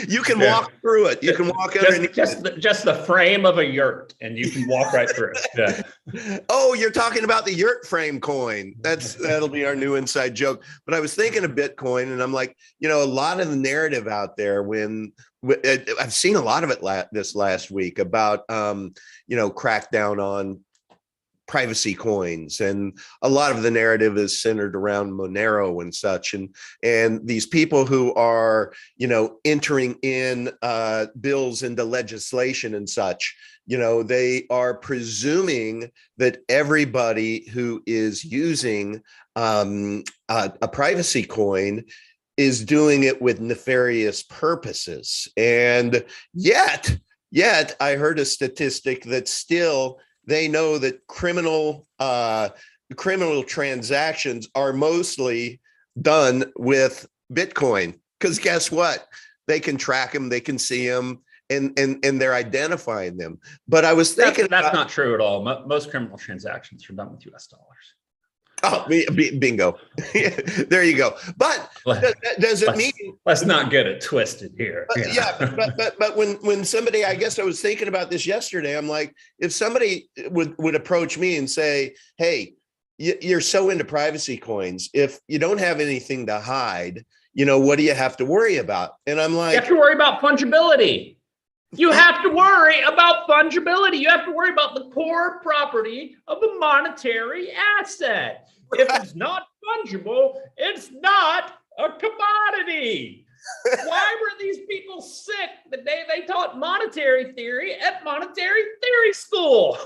You can walk through it. You can walk underneath. Just the frame of a yurt, and you can walk right through it. Yeah. Oh, you're talking about the yurt frame coin. That'll be our new inside joke. But I was thinking of Bitcoin, and I'm like, a lot of the narrative out there I've seen a lot of it this last week about crackdown on privacy coins, and a lot of the narrative is centered around Monero and such, and these people who are, entering in bills into legislation and such, they are presuming that everybody who is using a privacy coin is doing it with nefarious purposes. And yet I heard a statistic that still they know that criminal transactions are mostly done with Bitcoin, because guess what? They can track them, they can see them, and they're identifying them. But I was thinking that's not true at all. Most criminal transactions are done with US dollars. Oh, bingo. There you go. But does it mean? Let's not get it twisted here. But when somebody, I guess I was thinking about this yesterday. I'm like, if somebody would approach me and say, "Hey, you're so into privacy coins. If you don't have anything to hide, what do you have to worry about?" And I'm like, you have to worry about fungibility. You have to worry about fungibility. You have to worry about the core property of a monetary asset. If it's not fungible, it's not a commodity. Why were these people sick the day they taught monetary theory at monetary theory school?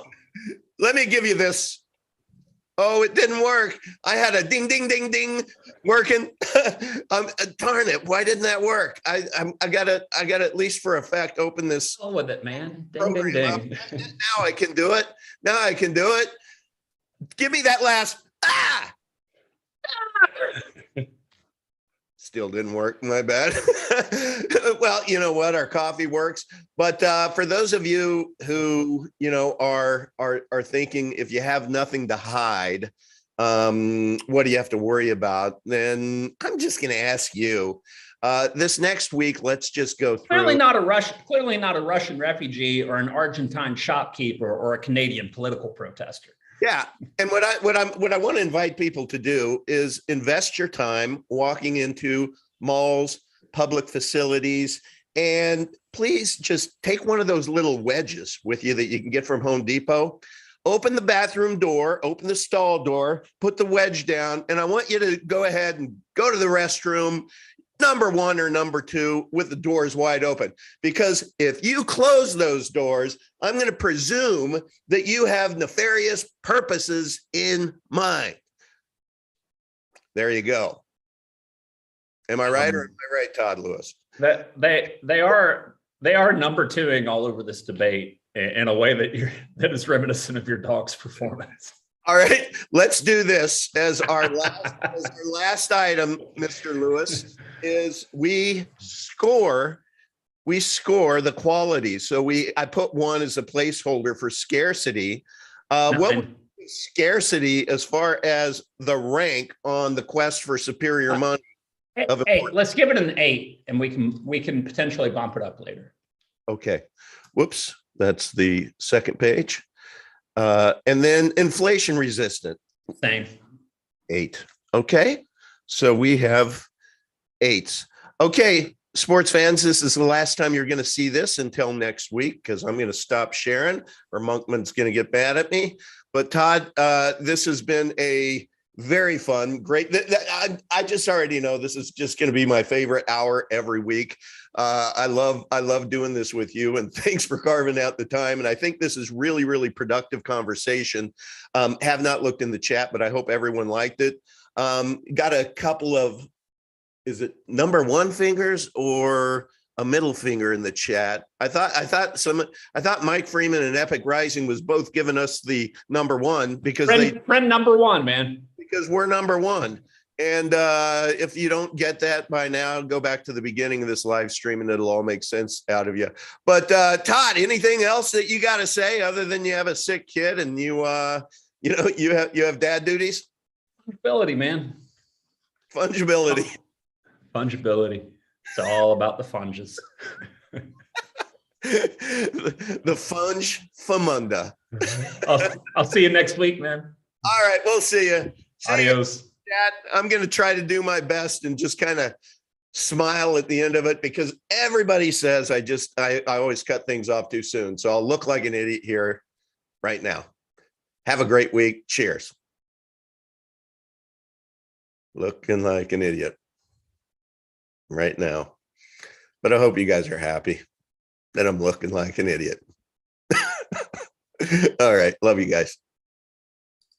Let me give you this. Oh, it didn't work. I had a ding, ding, ding, ding working. Darn it. Why didn't that work? I got at least for effect, open this. Go with it, man. Ding, ding, ding. Now I can do it. Give me that last. Still didn't work. My bad. Well, you know what? Our coffee works. But for those of you who, are thinking, if you have nothing to hide, what do you have to worry about? Then I'm just going to ask you. This next week, let's just go through. Clearly not a Russian refugee or an Argentine shopkeeper or a Canadian political protester. Yeah, and what I want to invite people to do is invest your time walking into malls, public facilities, and please just take one of those little wedges with you that you can get from Home Depot. Open the bathroom door, open the stall door, put the wedge down, and I want you to go ahead and go to the restroom, number one or number two, with the doors wide open. Because if you close those doors, I'm going to presume that you have nefarious purposes in mind. There you go. Am I right or am I right, Todd Lewis? That they are number twoing all over this debate in a way that is reminiscent of your dog's performance. All right, let's do this as our last item, Mr. Lewis, is we score the quality. So I put one as a placeholder for scarcity. What would be scarcity as far as the rank on the quest for superior money? Hey, let's give it an 8, and we can potentially bump it up later. Okay. Whoops, that's the second page. And then inflation resistant. Same. 8. Okay. So we have 8s. Okay, sports fans, this is the last time you're going to see this until next week, because I'm going to stop sharing or Monkman's going to get mad at me. But Todd, this has been a very fun, great. I just already know this is just going to be my favorite hour every week. I love doing this with you, and thanks for carving out the time. And I think this is really, really productive conversation. Have not looked in the chat, but I hope everyone liked it. Got a couple of, is it number one fingers or a middle finger in the chat? I thought Mike Freeman and Epic Rising was both giving us the number one because friend number one, man. Because we're number one. And if you don't get that by now, go back to the beginning of this live stream and it'll all make sense out of you. But Todd, anything else that you got to say other than you have a sick kid and you have dad duties? Fungibility, man. Fungibility. Fungibility. It's all about the funges. The funge famunda. I'll see you next week, man. All right, we'll see you. Adios. I'm going to try to do my best and just kind of smile at the end of it, because everybody says I always cut things off too soon. So I'll look like an idiot here right now. Have a great week. Cheers. Looking like an idiot right now. But I hope you guys are happy that I'm looking like an idiot. All right. Love you guys.